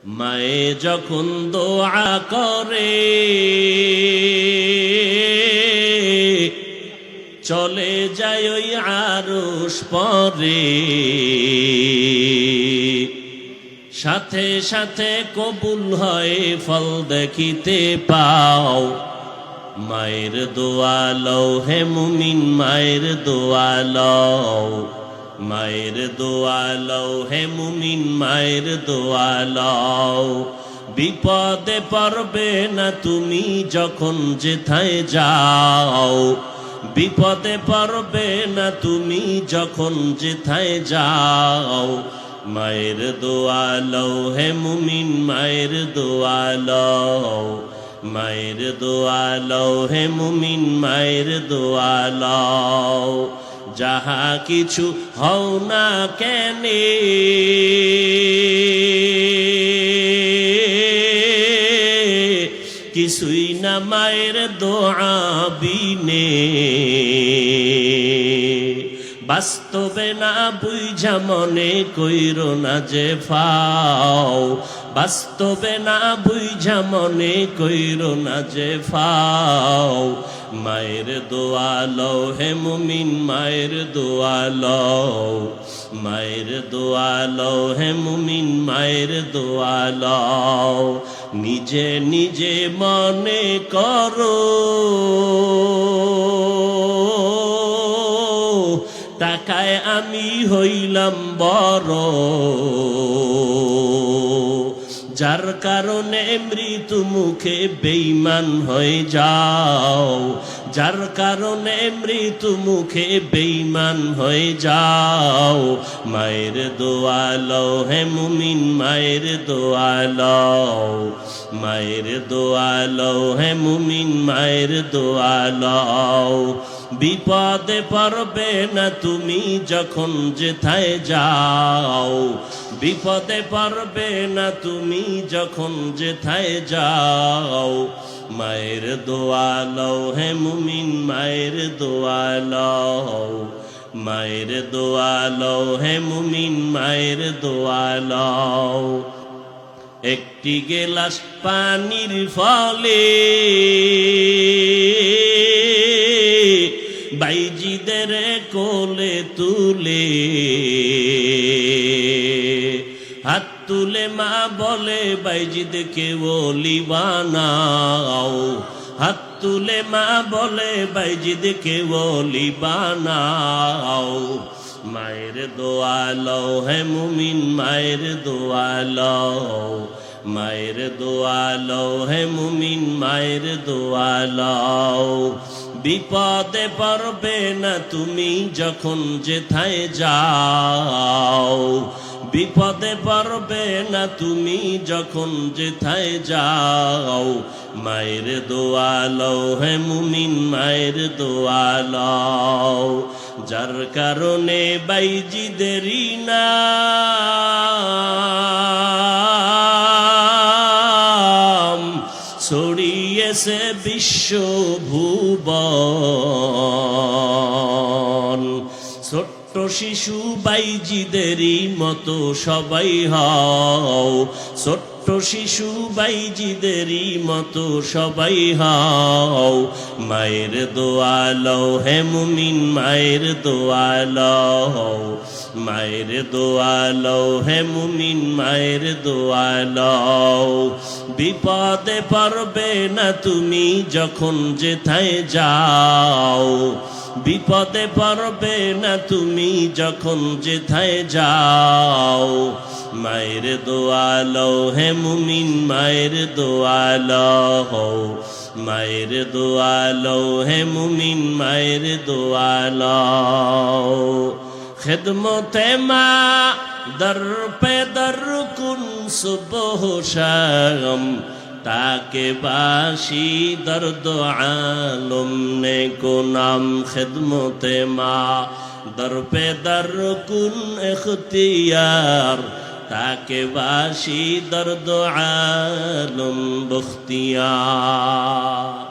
মায়ে যখন দোয়া করে চলে যায় ওই আরশ পরে, সাথে সাথে কবুল হয় ফল দেখিতে পাও। মায়ের দোয়া লও হে মুমিন, মায়ের দোয়া লও, মায়ের দোয়া লও হে মুমিন, মায়ের দোয়া লও। বিপদে পড়বে না তুমি যখন যেথায় যাও, বিপদে পড়বে না তুমি যখন যেথায় যাও। মায়ের দোয়া লও হে মুমিন, মায়ের দোয়া লও, মায়ের দোয়া লও হে মুমিন, মায়ের দোয়া লও। যাহা কিছু হও না কেনে কিছুই না মায়ের দোয়া বিনে। বাস্তবে না বুঝা মনে কইরো না যে ফাও, বাস্তবে না বুঝা মনে কইরো না যে ফাও। মায়ের দোয়া লও হে মুমিন, মায়ের দোয়া লও, মায়ের দোয়া লও হে মুমিন, মায়ের দোয়া লও। নিজে নিজে মনে করো টাকায় আমি হইলাম বড়, যার কারণে মৃত্যু মুখে বেঈমান হয়ে যাও, যার কারণে মৃত্যু মুখে বেঈমান হয়ে যাও। মায়ের দোয়া লও হে মুমিন, মায়ের দোয়া লও, মায়ের দোয়া লও হে মুমিন, মায়ের দোয়া লও। বিপদে পড়বে না তুমি যখন যেথায় যাও, বিপদে পড়বে না তুমি যখন যেথায় যাও। মায়ের দোয়া লও হে মুমিন, মায়ের দোয়া লও, মায়ের দোয়া লও হে মুমিন, মায়ের দোয়া লও। একটি গেলাস পানির ফলে বাইজিদের কোলে তুলে, হাত তুলে মা বলে বাইজিদকে ওলি বানাও, হাত তুলে মা বলে বাইজিদকে ওলি বানাও। মায়ের দোয়া লও হে মুমিন, মায়ের দোয়া লও, মায়ের দোয়া লও হে মুমিন, মায়ের দোয়া লও। বিপদে পড়বে না তুমি যখন যেথায় যাও, বিপদে পড়বে না তুমি যখন যেথায় যাও। মায়ের দোয়া লও হে মুমিন, মায়ের দোয়া লও। যার কারণে বাইজিদেরই নাম ছড়িয়েছে বিশ্ব ভুবন। ছোট্ট শিশু বাইজিদেরই মতো সবাই হও, ছোট্ট শিশু বাইজিদেরই মতো সবাই হও। মায়ের দোয়া লও হে মুমিন, মায়ের দোয়া লও, মায়ের দোয়া লও হে মুমিন, মায়ের দোয়া লও। বিপদে পড়বে না তুমি যখন যেথায় যাও, বিপদে পড়বে না তুমি যখন যেথায় যাও। মায়ের দোয়া লও হে মুমিন, মায়ের দোয়া লও, মায়ের দোয়া লও হে মুমিন, মায়ের দোয়া লও। খিদমতে মা দর পে দর কুন সুবহ শাম, তাকে বাসি দর্দ আলম নে কো নাম। খিদমতে মা দর পে দর কুন ইখতিয়ার, তাকে বাসি দর্দ আলম বখতিয়ার।